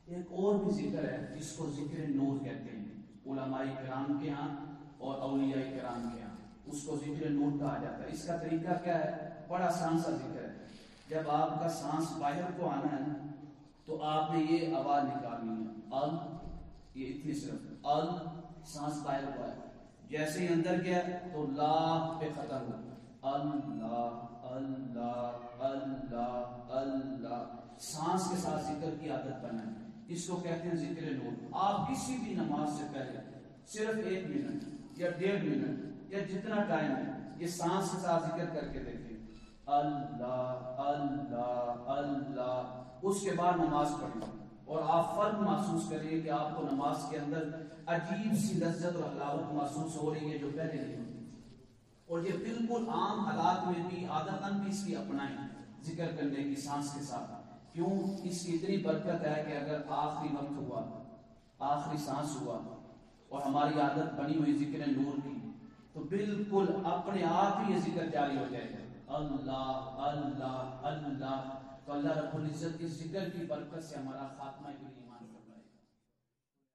ایک اور بھی ذکر ہے جس کو ذکر نور کہتے ہیں علماء کرام کے ہاں اور اولیاء کرام کے ہاں، اس کو ذکر نور کہا جاتا ہے۔ اس کا طریقہ کیا ہے؟ بڑا آسان سا ذکر ہے۔ جب آپ کا سانس باہر کو آنا ہے تو آپ نے یہ آواز نکالنی ہے ال، یہ اتنی صرف ال، سانس باہر کو آئے، جیسے ہی اندر گیا تو لا پہ ختم ہو، اللہ اللہ اللہ اللہ، سانس کے ساتھ ذکر کی عادت بنائیں، اس کو کہتے ہیں ذکر نور۔ آپ کسی بھی نماز سے پہلے صرف 1 منٹ یا 1.5 منٹ یا جتنا ٹائم ہے یہ سانس کے ساتھ ذکر کر کے دیکھیں، اللہ اللہ اللہ، اس کے بعد نماز پڑھیں اور آپ فرق محسوس کریں کہ آپ کو نماز کے اندر عجیب سی لذت اور حلاوت محسوس ہو رہی ہے جو پہلے نہیں ہوتی۔ اور یہ بالکل عام حالات میں بھی عادتاً بھی اس کی اپنائیں ذکر کرنے کی سانس کے ساتھ، کیوں؟ اس کی اتنی برکت ہے کہ اگر آخری وقت ہوا، آخری سانس ہوا اور ہماری عادت بنی ہوئی ذکر نور کی تو بالکل اپنے آپ ہی یہ ذکر جاری ہو جائے گا، اللہ اللہ اللہ۔ تو اللہ رب العزت کی ذکر کی برکت سے ہمارا خاتمہ ایمان